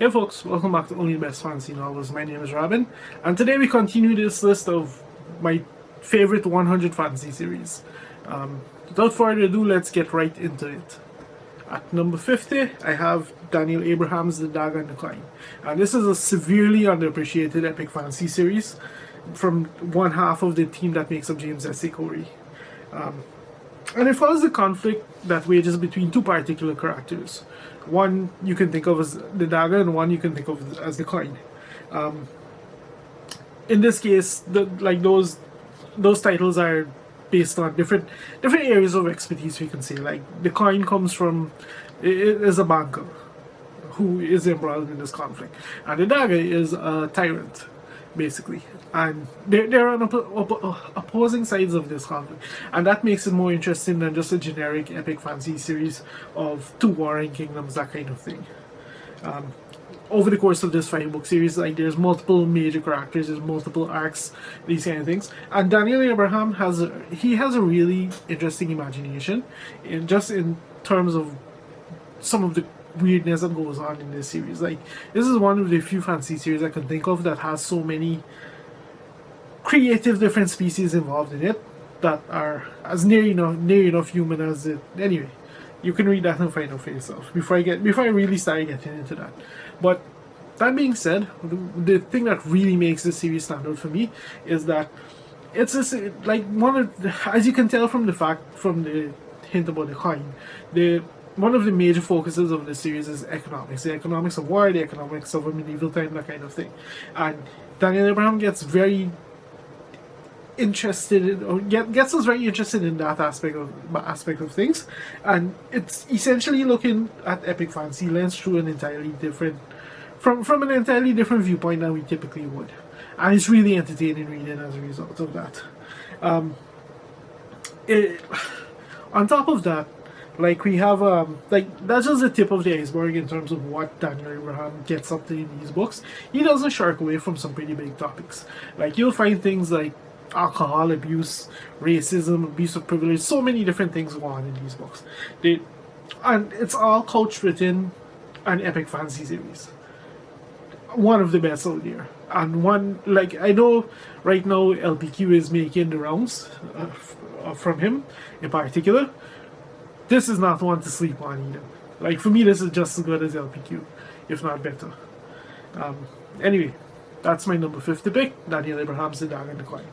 Hey folks, welcome back to Only the Best Fantasy Novels. My name is Robin, and today we continue this list of my favorite 100 fantasy series. Without further ado, let's get right into it. At number 50, I have Daniel Abraham's The Dagger and the Klein. And this is a severely underappreciated epic fantasy series from one half of the team that makes up James S. A. Corey. And it follows the conflict that wages between two particular characters. One you can think of as the Dagger, and one you can think of as the Klein. In this case, those titles are based on different areas of expertise. We can say, like, the Klein comes from is a banker who is embroiled in this conflict, and the Dagger is a tyrant, basically, and they're on opposing sides of this conflict, and that makes it more interesting than just a generic epic fantasy series of two warring kingdoms, that kind of thing. Over the course of this 5-book series, like, there's multiple major characters, there's multiple arcs, these kind of things, and Daniel Abraham has a really interesting imagination, in terms of some of the weirdness that goes on in this series. Like, this is one of the few fantasy series I can think of that has so many creative different species involved in it that are as near enough human as it. Anyway, you can read that and find out for yourself before I really start getting into that. But that being said, the thing that really makes this series stand out for me is that it's just, like, as you can tell from the hint about the coin, one of the major focuses of the series is economics. The economics of war, the economics of a medieval time, that kind of thing. And Daniel Abraham gets very interested gets us very interested in that aspect of things, and it's essentially looking at epic fantasy lens through an entirely different from an entirely different viewpoint than we typically would, and it's really entertaining reading as a result of that. On top of that, like, we have that's just the tip of the iceberg in terms of what Daniel Abraham gets up to in these books. He doesn't shark away from some pretty big topics. Like, you'll find things like alcohol abuse, racism, abuse of privilege, so many different things go on in these books. And it's all couched within an epic fantasy series. One of the best out there. And one, like, I know right now LPQ is making the rounds from him in particular. This is not one to sleep on either. Like, for me, this is just as good as LPQ, if not better. Anyway, that's my number 50 pick, Daniel Abraham's The Dagger and the Klein.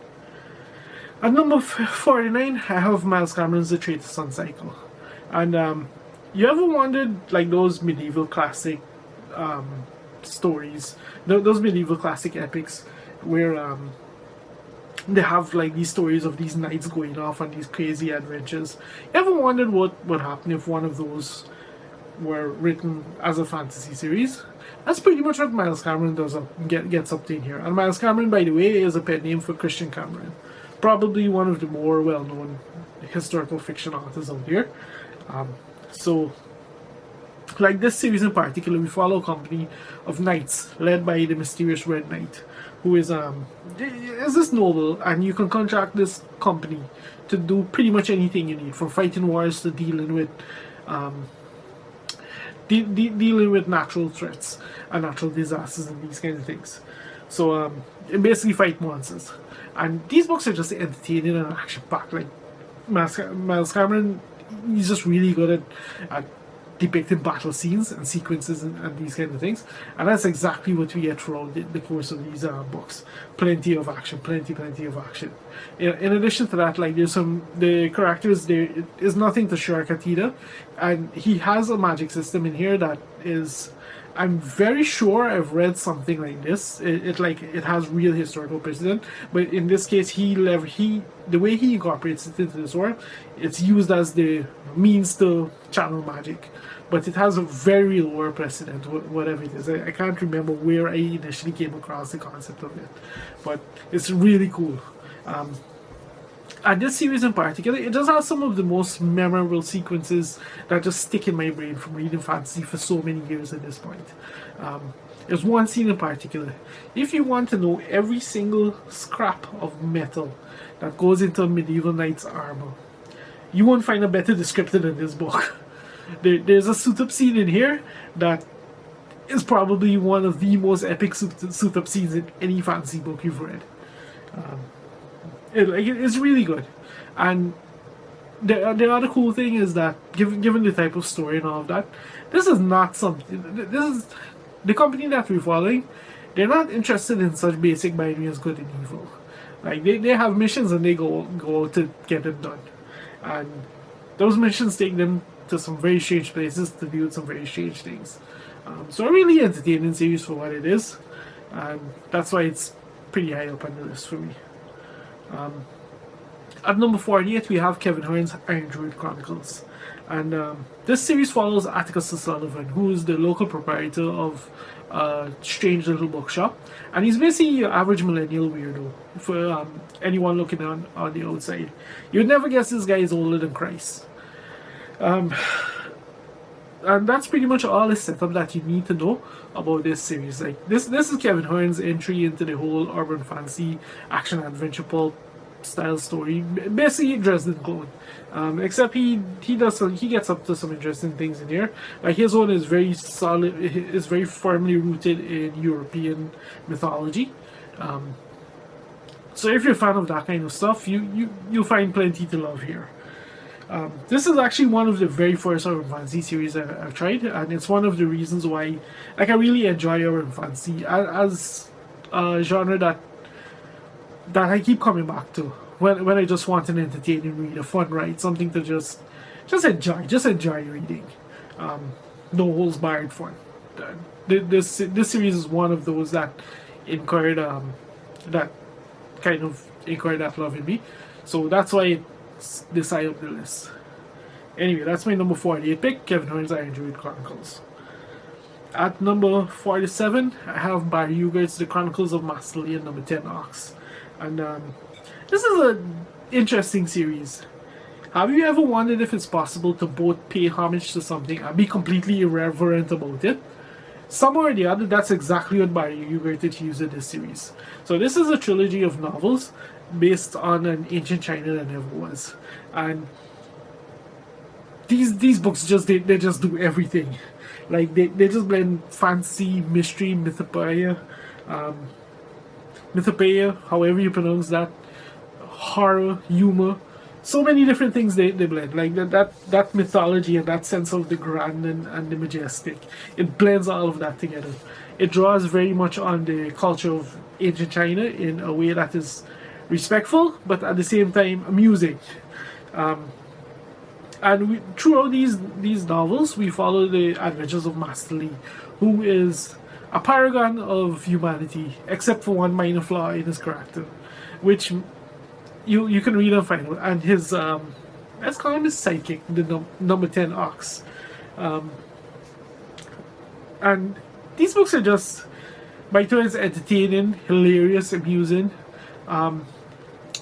At number 49, I have Miles Cameron's The Traitor Sun Cycle. And you ever wondered, like, those medieval classic stories, those medieval classic epics where they have, like, these stories of these knights going off on these crazy adventures? You ever wondered what would happen if one of those were written as a fantasy series? That's pretty much what Miles Cameron gets up to in here. And Miles Cameron, by the way, is a pet name for Christian Cameron. Probably one of the more well-known historical fiction authors out there. So, like, this series in particular, we follow a company of knights led by the mysterious Red Knight, who is this noble, and you can contract this company to do pretty much anything you need, from fighting wars to dealing with dealing with natural threats and natural disasters and these kinds of things. So basically fight monsters. And these books are just entertaining and action-packed. Like, Miles Cameron, he's just really good at depicting battle scenes and sequences and these kind of things. And that's exactly what we get throughout the course of these books. Plenty of action, plenty of action. In addition to that, like, the characters, there is nothing to shirk at either. And he has a magic system in here that is, I'm very sure I've read something like this. It has real historical precedent, but in this case, the way he incorporates it into this world, it's used as the means to channel magic, but it has a very lower precedent, whatever it is. I can't remember where I initially came across the concept of it, but it's really cool. And this series in particular, it does have some of the most memorable sequences that just stick in my brain from reading fantasy for so many years at this point. There's one scene in particular. If you want to know every single scrap of metal that goes into a medieval knight's armor, you won't find a better descriptor than this book. There's a suit-up scene in here that is probably one of the most epic suit up scenes in any fantasy book you've read. It's really good, and the other cool thing is that given the type of story and all of that, this is not something. This is the company that we're following. They're not interested in such basic binary as good and evil. Like they have missions and they go out to get them done, and those missions take them to some very strange places to do some very strange things. So a really entertaining series for what it is, and that's why it's pretty high up on the list for me. At number 48, we have Kevin Hearn's Iron Druid Chronicles. And this series follows Atticus O'Sullivan, who is the local proprietor of a strange little bookshop. And he's basically your average millennial weirdo for anyone looking on the outside. You'd never guess this guy is older than Christ. And that's pretty much all the setup that you need to know about this series. Like this is Kevin Hearn's entry into the whole urban fantasy action adventure pulp style story. Basically Dresden Clone. Except he gets up to some interesting things in here. Like his one is very solid, is very firmly rooted in European mythology. So if you're a fan of that kind of stuff, you'll find plenty to love here. This is actually one of the very first urban fantasy series I've tried, and it's one of the reasons why I really enjoy urban fantasy as a genre that I keep coming back to when I just want an entertaining read, a fun ride, something to just enjoy reading. No holds barred fun. This series is one of those that incurred that love in me, so that's why it's this high up the list. Anyway, that's my number 48 pick, Kevin Hearn's Iron Druid Chronicles. At number 47, I have Barry Ugart's The Chronicles of Master and number 10 Ox. And this is an interesting series. Have you ever wondered if it's possible to both pay homage to something and be completely irreverent about it? Somewhere or the other, that's exactly what Barry Ugart used in this series. So this is a trilogy of novels based on an ancient China that never was. And these books they just do everything. Like they just blend fantasy, mystery, mythopoeia, however you pronounce that, horror, humor, so many different things they blend. Like that mythology and that sense of the grand and the majestic, it blends all of that together. It draws very much on the culture of ancient China in a way that is respectful, but at the same time amusing. And throughout these novels, we follow the adventures of Master Li, who is a paragon of humanity, except for one minor flaw in his character, which you can read and find out. And his let's call him his sidekick, the number 10 Ox. And these books are just by turns entertaining, hilarious, amusing.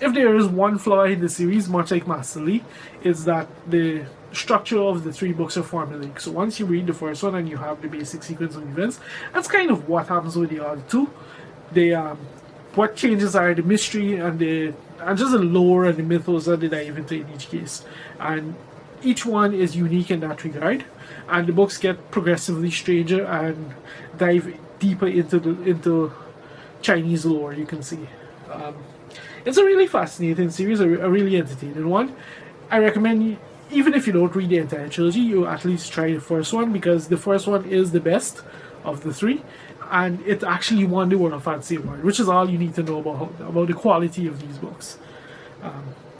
If there is one flaw in the series, much like Master Li, is that the structure of the three books are formulaic. So once you read the first one and you have the basic sequence of events, that's kind of what happens with the other two. They what changes are the mystery and just the lore and the mythos that they dive into in each case. And each one is unique in that regard. And the books get progressively stranger and dive deeper into Chinese lore, you can see. It's a really fascinating series, a really entertaining one. I recommend, even if you don't read the entire trilogy, you at least try the first one, because the first one is the best of the three, and it actually won the World of Fantasy Award, which is all you need to know about the quality of these books.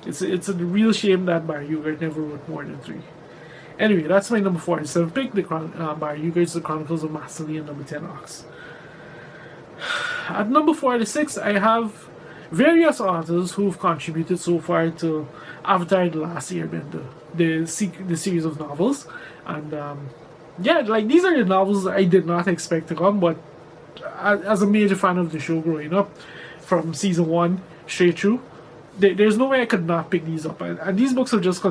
It's a real shame that Barry Ugart never wrote more than 3. Anyway, that's my number 47 pick, Barry Ugart's The Chronicles of Master and number 10 Ox. At number 46, I have various authors who've contributed so far to Avatar: The Last Airbender, the series of novels. And these are the novels I did not expect to come, but as a major fan of the show growing up, from season 1 straight through, there's no way I could not pick these up. And these books are just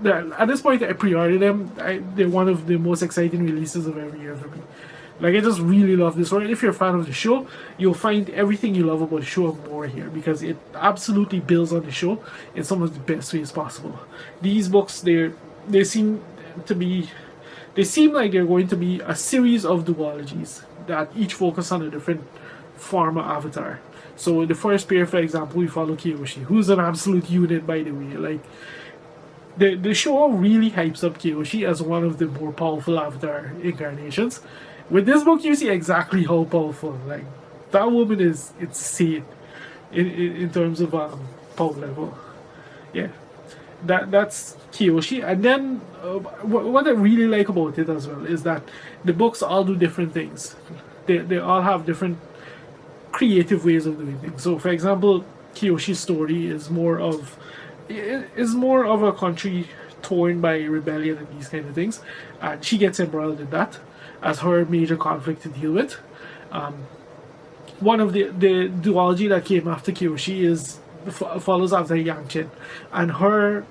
at this point, I pre-ordered them. They're one of the most exciting releases of every year for me. Like, I just really love this one. If you're a fan of the show, you'll find everything you love about the show and more here, because it absolutely builds on the show in some of the best ways possible. These books, they seem to be they seem like they're going to be a series of duologies that each focus on a different form of avatar. So in the first pair, for example, we follow Kyoshi, who's an absolute unit, by the way. Like, the show really hypes up Kyoshi as one of the more powerful avatar incarnations. With this book, you see exactly how powerful. Like, that woman is insane in terms of power level. Yeah, that's Kyoshi. And then what I really like about it as well is that the books all do different things. They all have different creative ways of doing things. So, for example, Kiyoshi's story is more of a country torn by rebellion and these kind of things, and she gets embroiled in that as her major conflict to deal with. One of the duology that came after Kiyoshi is follows after Yang Chen, and her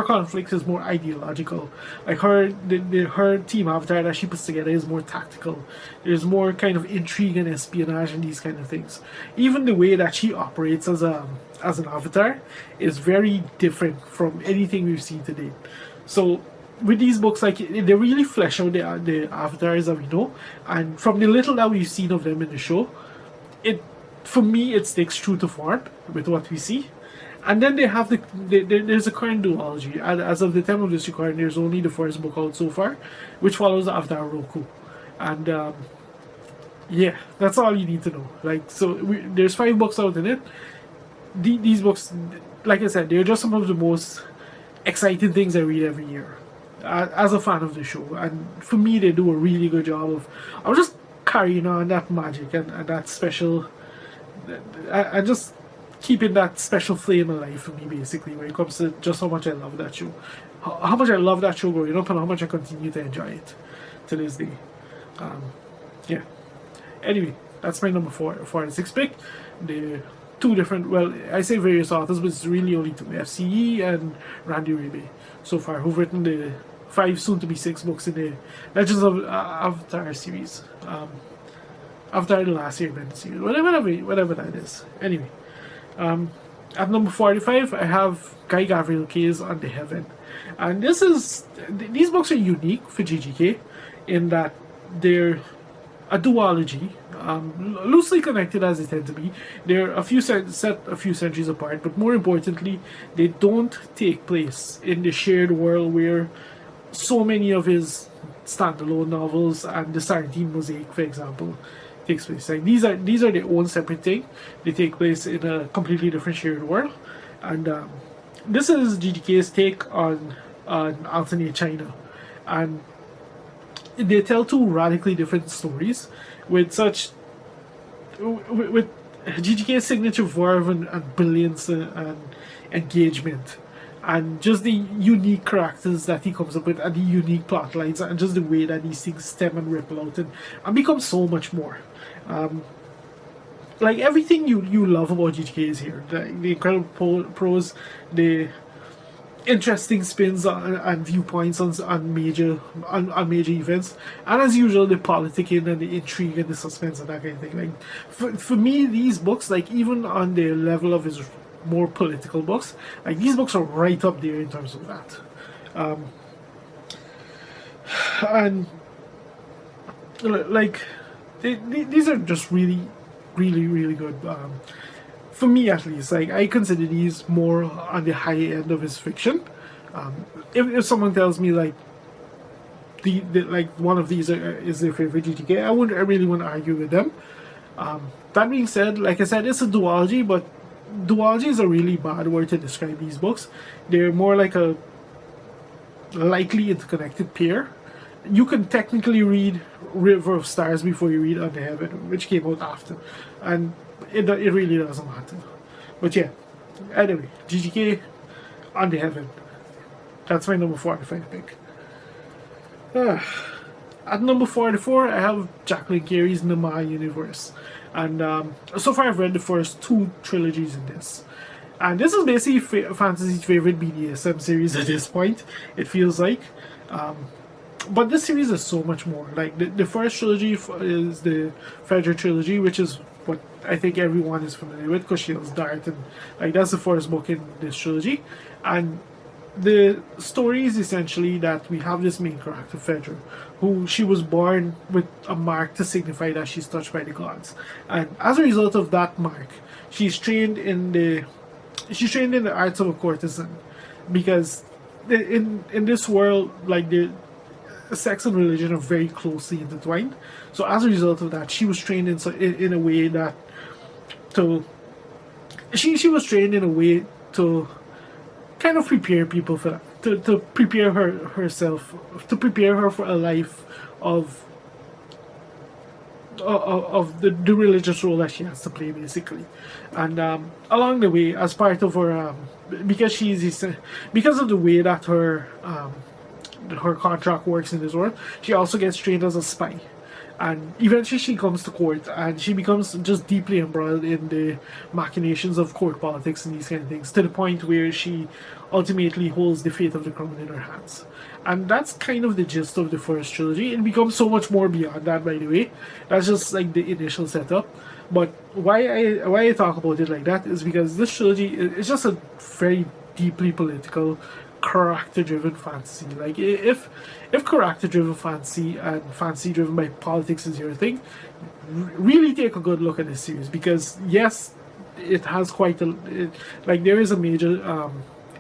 conflict is more ideological. Like her team avatar that she puts together is more tactical. There's more kind of intrigue and espionage and these kind of things. Even the way that she operates as an avatar is very different from anything we've seen to date. So with these books, like, they really flesh out the avatars that we know, and from the little that we've seen of them in the show, for me it sticks true to form with what we see. And then they have there's a current duology. As of the time of this recording, there's only the first book out so far, which follows after Roku. And yeah, that's all you need to know. Like, so there's 5 books out in it. These books, like I said, they're just some of the most exciting things I read every year as a fan of the show. And for me, they do a really good job of just carrying on that magic and that special, and just keeping that special flame alive for me, basically, when it comes to just how much I love that show. How much I love that show growing up, and how much I continue to enjoy it to this day. Yeah. Anyway, that's my number 4 and 6 pick. The 2 different, well, I say various authors, but it's really only 2, FCE and Randy Raby so far, who've written the 5, soon to be 6 books in the Legends of Avatar series. Avatar the Last Airmen series, whatever that is. Anyway. At number 45, I have Guy Gavriel Kay's On the Heaven. And these books are unique for GGK in that they're a duology, loosely connected as they tend to be. They're set a few centuries apart, but more importantly, they don't take place in the shared world where so many of his standalone novels and the Serene Mosaic, for example, takes place. Like, these are their own separate thing. They take place in a completely different shared world, and this is GGK's take on alternate China, and they tell 2 radically different stories with GGK's signature verve and brilliance and engagement, and just the unique characters that he comes up with, and the unique plot lines, and just the way that these things stem and ripple out and become so much more. Like, everything you love about GGK is here. The incredible prose, the interesting spins and viewpoints on major events, and as usual, the politicking and the intrigue and the suspense and that kind of thing. Like, for me, these books, like, even on the level of his more political books, like, these books are right up there in terms of that. And like, these are just really, really, really good. For me, at least, like, I consider these more on the high end of his fiction. If someone tells me like like one of these is their favorite GTK, I really wouldn't argue with them. That being said, like I said, it's a duology, but duology is a really bad word to describe these books. They're more like a likely interconnected pair. You can technically read River of Stars before you read On the Heaven, which came out after, and it really doesn't matter. But yeah, anyway, GGK, On the Heaven. That's my number 45 pick. At number 44, I have Jacqueline Carey's Nama Universe. And so far I've read the first 2 trilogies in this. And this is basically Fantasy's favorite BDSM series at this point, it feels like. But this series is so much more. Like, the first trilogy is the Frederick trilogy, which is what I think everyone is familiar with, because Shields Dart, and like, that's the first book in this trilogy. And the story is essentially that we have this main character, Fedra, who she was born with a mark to signify that she's touched by the gods, and as a result of that mark, she's trained in the arts of a courtesan, because in this world, like the sex and religion are very closely intertwined. So as a result of that, she was trained in a way that to she was trained in a way to kind of prepare people for that, to prepare herself, to prepare her for a life of the religious role that she has to play, basically. And along the way, as part of her because because of the way that her contract works in this world, she also gets trained as a spy. And eventually she comes to court and she becomes just deeply embroiled in the machinations of court politics and these kind of things, to the point where she ultimately holds the fate of the crown in her hands. And that's kind of the gist of the first trilogy. It becomes so much more beyond that, by the way. That's just like the initial setup. But why I talk about it like that is because this trilogy is just a very deeply political, character-driven fantasy. Like if character-driven fantasy and fantasy-driven by politics is your thing, really take a good look at this series, because yes, it has quite like there is a major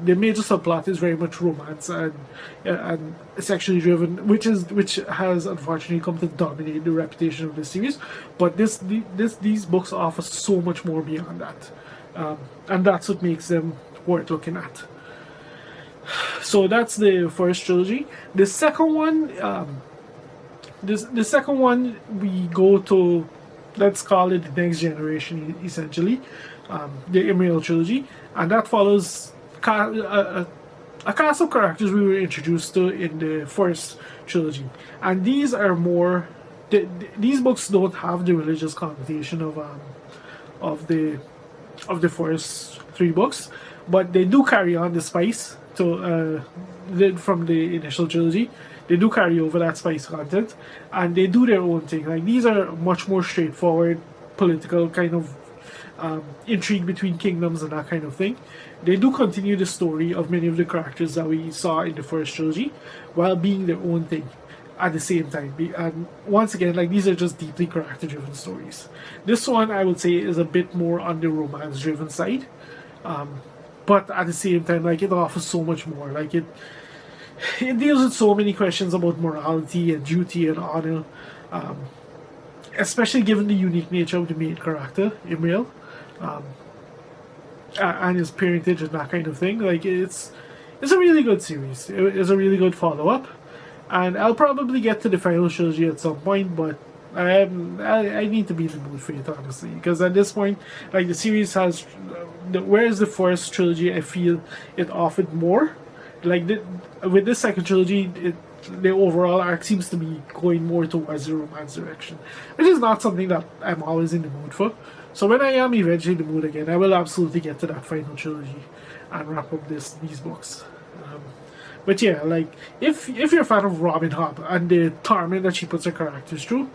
the major subplot is very much romance and sexually driven, which has unfortunately come to dominate the reputation of this series. But these books offer so much more beyond that, and that's what makes them worth looking at. So that's the first trilogy. The second one, the second one, we go to, let's call it the next generation, essentially, the Emerald trilogy, and that follows a cast of characters we were introduced to in the first trilogy, and these are more. These books don't have the religious connotation of the first three books, but they do carry on the spice from the initial trilogy. They do carry over that spice content, and they do their own thing. Like, these are much more straightforward political kind of intrigue between kingdoms and that kind of thing. They do continue the story of many of the characters that we saw in the first trilogy, while being their own thing at the same time. And once again, like, these are just deeply character-driven stories. This one, I would say, is a bit more on the romance-driven side. But at the same time, like, it offers so much more. Like, it deals with so many questions about morality and duty and honor, especially given the unique nature of the main character, Emil, and his parentage and that kind of thing. Like, it's a really good series. It's a really good follow-up, and I'll probably get to the final trilogy at some point, but I need to be in the mood for it, honestly, because at this point, like, the series has, whereas the first trilogy, I feel it offered more. Like, with this second trilogy, the overall arc seems to be going more towards the romance direction, which is not something that I'm always in the mood for. So when I am eventually in the mood again, I will absolutely get to that final trilogy and wrap up these books. But yeah, like, if you're a fan of Robin Hobb and the torment that she puts her characters through,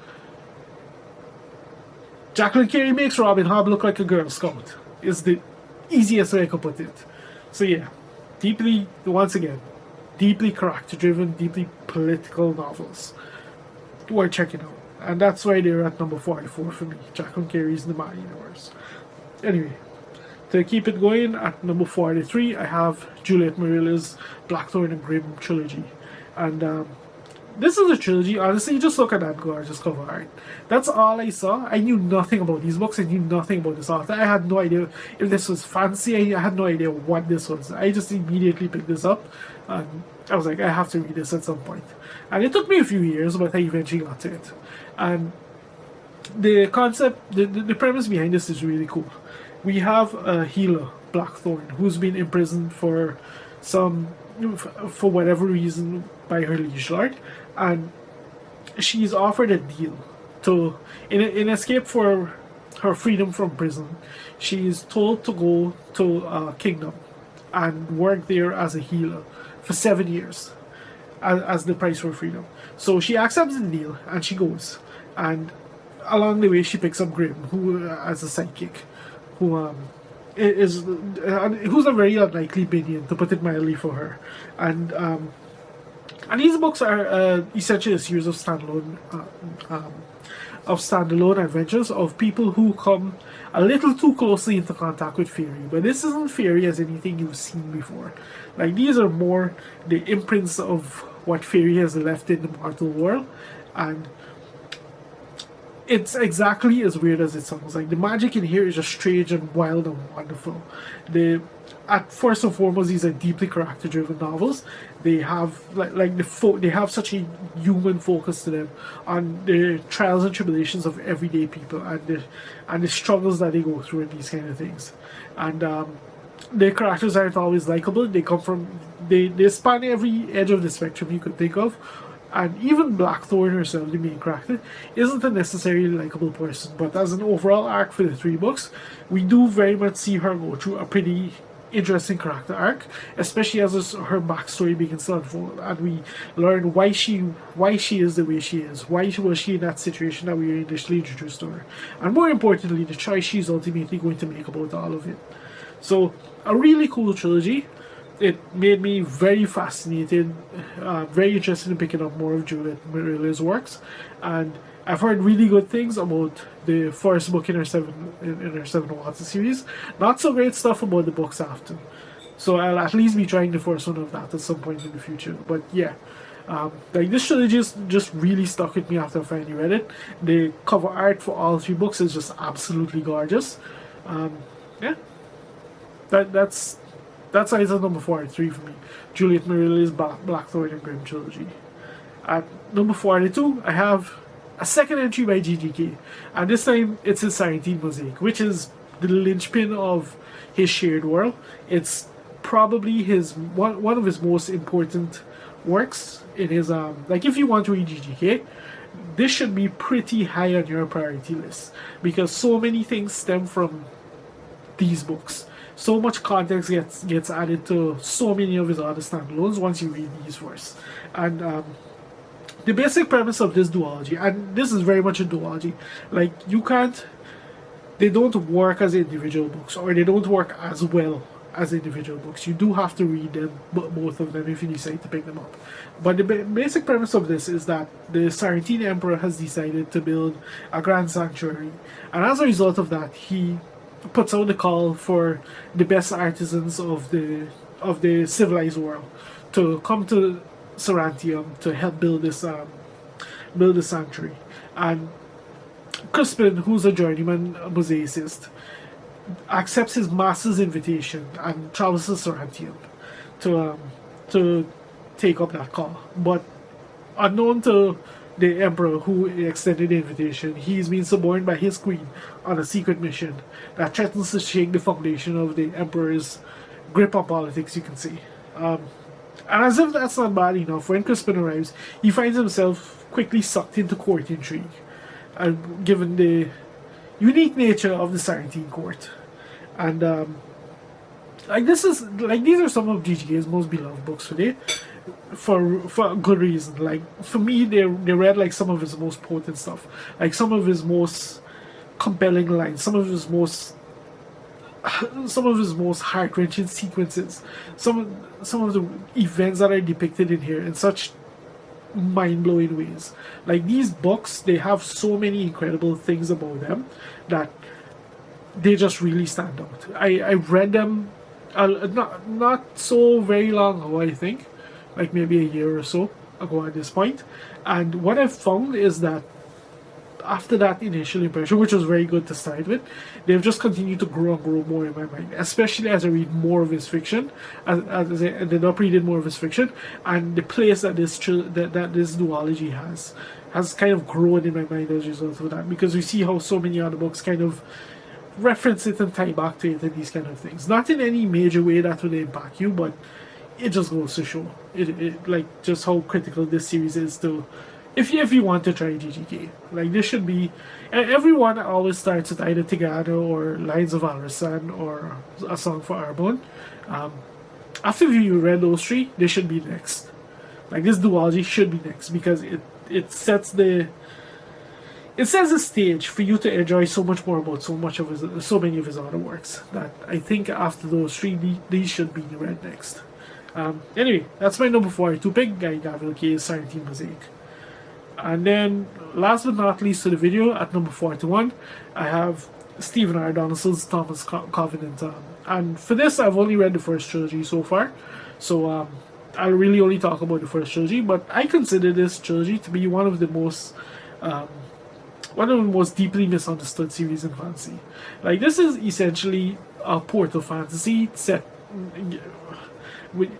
Jacqueline Carey makes Robin Hobb look like a Girl Scout, is the easiest way I could put it. So yeah, once again, deeply character-driven, deeply political novels worth checking out. And that's why they're at number 44 for me. Jacqueline Carey's The Mad Universe. Anyway, to keep it going, at number 43, I have Juliet Marilla's Blackthorn Grim trilogy. And this is a trilogy. Honestly, just look at that gorgeous cover art. That's all I saw. I knew nothing about these books. I knew nothing about this author. I had no idea if this was fancy. I had no idea what this was. I just immediately picked this up, and I was like, I have to read this at some point. And it took me a few years, but I eventually got to it. And the concept, the premise behind this is really cool. We have a healer, Blackthorn, who's been imprisoned for whatever reason by her liege lord, and she's offered a deal to, in escape for her freedom from prison, she's told to go to a kingdom and work there as a healer for 7 years as the price for freedom. So she accepts the deal and she goes, and along the way she picks up Grim, who as a sidekick, who who's a very unlikely minion, to put it mildly, for her. And these books are essentially a series of standalone adventures of people who come a little too closely into contact with fairy. But this isn't fairy as anything you've seen before. Like, these are more the imprints of what fairy has left in the mortal world, and it's exactly as weird as it sounds. Like, the magic in here is just strange and wild and wonderful. At first and foremost, these are deeply character-driven novels. They have they have such a human focus to them on the trials and tribulations of everyday people, and the struggles that they go through in these kind of things. And their characters aren't always likable. They span every edge of the spectrum you could think of. And even Blackthorn herself, the main character, isn't a necessarily likable person. But as an overall arc for the 3 books, we do very much see her go through a pretty interesting character arc, especially as her backstory begins to unfold, and we learn why she is the way she is, why was she in that situation that we were initially introduced to her, and more importantly, the choice she's ultimately going to make about all of it. So, a really cool trilogy. It made me very fascinated, very interested in picking up more of Juliet Marilla's works, and I've heard really good things about the first book in her Seven Waters series. Not so great stuff about the books after, so I'll at least be trying the first one of that at some point in the future. But yeah, like, this trilogy just really stuck with me after I finally read it. The cover art for all 3 books is just absolutely gorgeous. Yeah, that's item number 43 for me. Juliet Marilla's Blackthorn and Grim trilogy. At number 42, I have a second entry by GGK, and this time it's his Serene Mosaic, which is the linchpin of his shared world. It's probably one of his most important works in his like, if you want to read GGK, this should be pretty high on your priority list, because so many things stem from these books. So much context gets added to so many of his other standalones once you read these first. And the basic premise of this duology, and this is very much a duology, like, they don't work as individual books, or they don't work as well as individual books. You do have to read them, both of them, if you decide to pick them up. But the basic premise of this is that the Sarantine Emperor has decided to build a grand sanctuary, and as a result of that, he puts out the call for the best artisans of the civilized world to come to Sarantium to help build this sanctuary. And Crispin, who's a journeyman mosaicist, accepts his master's invitation and travels to Sarantium to take up that call. But unknown to the Emperor who extended the invitation, he's been suborned by his queen on a secret mission that threatens to shake the foundation of the Emperor's grip on politics, you can see. And as if that's not bad enough, when Crispin arrives, he finds himself quickly sucked into court intrigue, given the unique nature of the Sarantine court. And these are some of GGK's most beloved books today, for a good reason. Like, for me, they read like some of his most potent stuff, like some of his most compelling lines, some of his most heart-wrenching sequences, some of the events that are depicted in here in such mind-blowing ways. Like, these books, they have so many incredible things about them that they just really stand out. I read them not so very long ago, I think, like maybe a year or so ago at this point. And what I've found is that after that initial impression, which was very good to start with, they've just continued to grow and grow more in my mind, especially as I read more of his fiction, as I ended up reading more of his fiction, and the place that this duology has kind of grown in my mind as a result of that, because we see how so many other books kind of reference it and tie back to it and these kind of things. Not in any major way that will impact you, but it just goes to show it like just how critical this series is to, if you want to try GGK. Like, this should be, everyone always starts with either Tigano or Lines of Alrasan or A Song for Arbonne. After you read those 3, they should be next. Like, this duology should be next, because it sets the it sets the stage for you to enjoy so much more about so many of his other works that I think after those three, these should be read next. Anyway, that's my number 42 pick, Guy Gavin Kay's Serene Mosaic. And then, last but not least to the video, at number 41, I have Stephen R. Donaldson's Thomas Covenant. And for this, I've only read the first trilogy so far, so I'll really only talk about the first trilogy. But I consider this trilogy to be one of the most deeply misunderstood series in fantasy. Like, this is essentially a portal fantasy set with,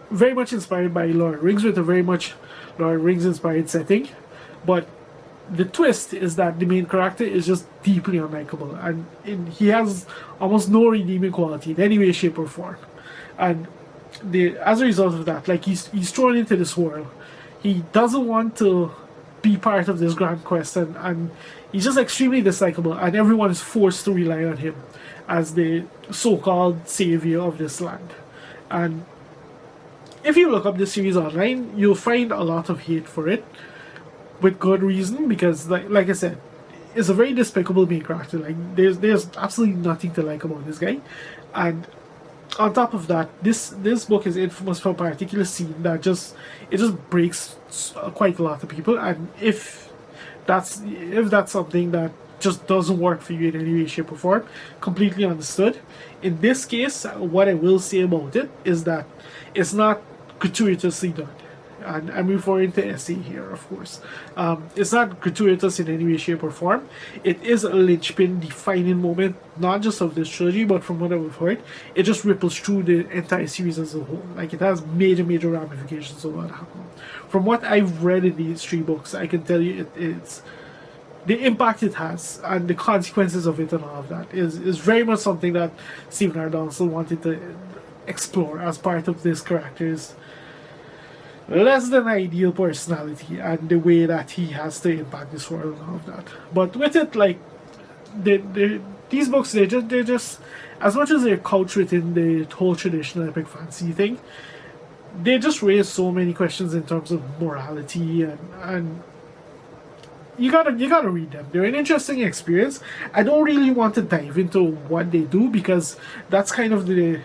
very much inspired by Lord of the Rings, with a very much Lord of the Rings inspired setting, but the twist is that the main character is just deeply unlikable, and he has almost no redeeming quality in any way, shape, or form. And as a result of that, like, he's thrown into this world. He doesn't want to be part of this grand quest, and he's just extremely dislikable, and everyone is forced to rely on him as the so-called savior of this land. And if you look up this series online, you'll find a lot of hate for it, with good reason, because like I said, it's a very despicable main character. Like, there's absolutely nothing to like about this guy. And on top of that, this book is infamous for a particular scene that just breaks quite a lot of people. And if that's something that just doesn't work for you in any way, shape, or form, completely understood. In this case, what I will say about it is that it's not gratuitously done. And I'm referring to essay here, of course. It's not gratuitous in any way, shape, or form. It is a linchpin defining moment, not just of this trilogy, but from what I've heard, it just ripples through the entire series as a whole. Like, it has major ramifications of what happened. From what I've read in these three books, I can tell you it's the impact it has and the consequences of it and all of that is very much something that Stephen R. Donaldson wanted to explore as part of this character's less than ideal personality and the way that he has to impact this world and all of that. But with it, like, these books, they're just as much as they're couched within the whole traditional epic fantasy thing, they just raise so many questions in terms of morality, and you gotta read them. They're an interesting experience. I don't really want to dive into what they do, because that's kind of the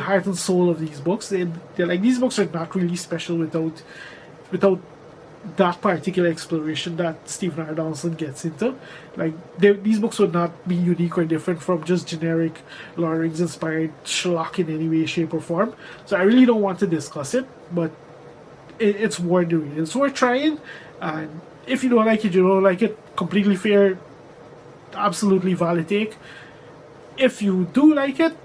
heart and soul of these books. They're like, these books are not really special without that particular exploration that Stephen R. Donaldson gets into. Like, these books would not be unique or different from just generic Lord of the Rings inspired schlock in any way, shape, or form. So I really don't want to discuss it, but it's worth the read. It's worth trying, and if you don't like it, you don't like it. Completely fair, absolutely valid take. If you do like it,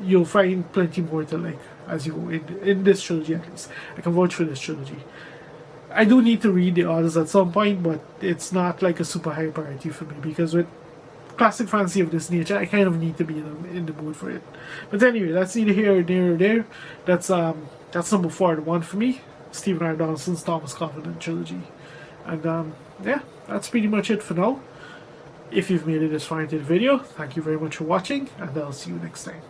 you'll find plenty more to like as you go in this trilogy, at least. I can vouch for this trilogy. I do need to read the others at some point, but it's not like a super high priority for me, because with classic fantasy of this nature, I kind of need to be in the mood for it. But anyway, that's neither here nor there. That's number 41 for me, Stephen R. Donaldson's Thomas Covenant trilogy. And yeah, that's pretty much it for now. If you've made it this far into the video, thank you very much for watching, and I'll see you next time.